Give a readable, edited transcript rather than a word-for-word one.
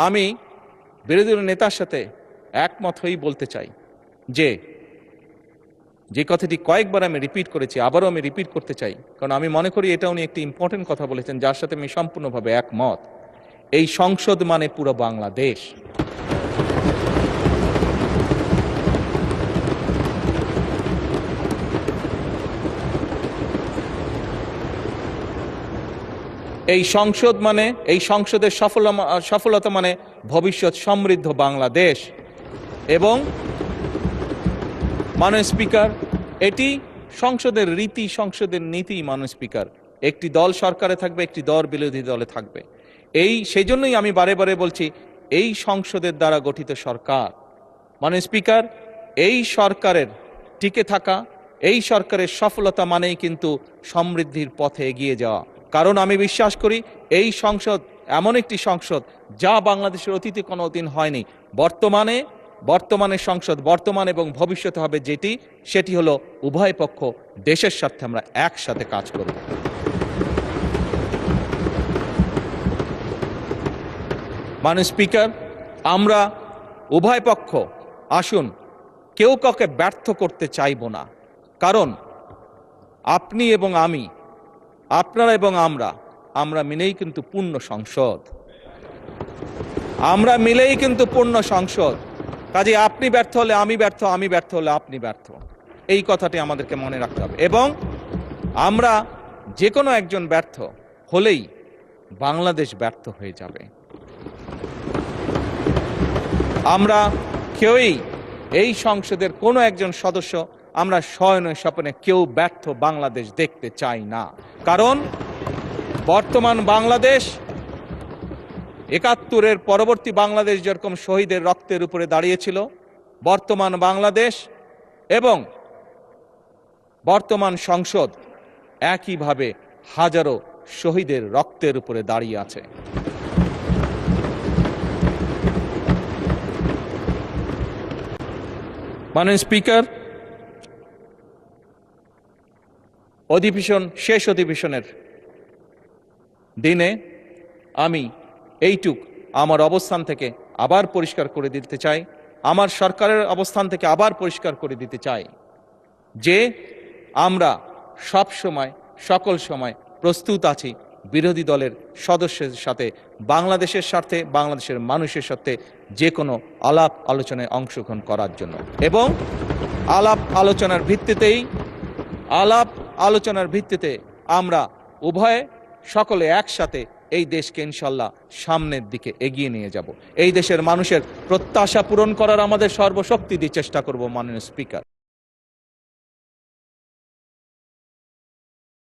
আমি বিরোধী দলের নেতার সাথে একমত হয়েই বলতে চাই যে কথাটি কয়েকবার আমি রিপিট করেছি, আবারও আমি রিপিট করতে চাই, কারণ আমি মনে করি এটা উনি একটি ইম্পর্টেন্ট কথা বলেছেন যার সাথে আমি সম্পূর্ণভাবে একমত। এই সংসদ মানে পুরো বাংলাদেশ। এই সংসদ মানে, এই সংসদের সফলতা মানে ভবিষ্যৎ সমৃদ্ধ বাংলাদেশ। এবং মাননীয় স্পিকার, এটি সংসদের রীতি, সংসদের নীতি। মাননীয় স্পিকার, একটি দল সরকারে থাকবে, একটি দল বিরোধী দলে থাকবে। সেই জন্যই আমি বারে বারে বলছি, এই সংসদের দ্বারা গঠিত সরকার। মাননীয় স্পিকার, এই সরকারের টিকে থাকা, এই সরকারের সফলতা মানেই কিন্তু সমৃদ্ধির পথে এগিয়ে যাওয়া। কারণ আমি বিশ্বাস করি এই সংসদ এমন একটি সংসদ যা বাংলাদেশের অতীতে কোনোদিন হয়নি। বর্তমানে সংসদ, বর্তমান এবং ভবিষ্যতে হবে সেটি হলো উভয় পক্ষ দেশের স্বার্থে আমরা একসাথে কাজ করব। মাননীয় স্পিকার, আমরা উভয় পক্ষ আসুন কেউ কাউকে ব্যর্থ করতে চাইব না। কারণ আপনি এবং আমি, আপনারা এবং আমরা মিলেই কিন্তু পূর্ণ সংসদ। আমরা মিলেই কিন্তু পূর্ণ সংসদ। কাজে আপনি ব্যর্থ হলে আমি ব্যর্থ, আমি ব্যর্থ হলে আপনি ব্যর্থ। এই কথাটি আমাদেরকে মনে রাখতে হবে। এবং আমরা যে কোনো একজন ব্যর্থ হলেই বাংলাদেশ ব্যর্থ হয়ে যাবে। আমরা কেউই এই সংসদের কোনো একজন সদস্য আমরা শয়নে স্বপ্নে কেউ ব্যর্থ বাংলাদেশ দেখতে চাই না। কারণ বর্তমান বাংলাদেশ ৭১-এর পরবর্তী বাংলাদেশ যেরকম শহীদের রক্তের উপরে দাঁড়িয়েছিল, বর্তমান বাংলাদেশ এবং বর্তমান সংসদ একইভাবে হাজারো শহীদের রক্তের উপরে দাঁড়িয়ে আছে। মাননীয় স্পিকার, শেষ অধিবেশনের দিনে আমি আমার অবস্থান থেকে আবার পরিষ্কার করে দিতে চাই, আমার সরকারের অবস্থান থেকে আবার পরিষ্কার করে দিতে চাই যে আমরা সকল সময় প্রস্তুত আছি বিরোধী দলের সদস্যদের সাথে বাংলাদেশের স্বার্থে, বাংলাদেশের মানুষের সাথে যে কোনো আলাপ আলোচনায় অংশগ্রহণ করার জন্য। এবং আলাপ আলোচনার ভিত্তিতে আমরা সকলে একসাথে এই দেশকে ইনশাল্লাহ সামনের দিকে এগিয়ে নিয়ে যাব। এই দেশের মানুষের প্রত্যাশা পূরণ করার আমাদের সর্বশক্তি দিয়ে চেষ্টা করব। মাননীয় স্পিকার।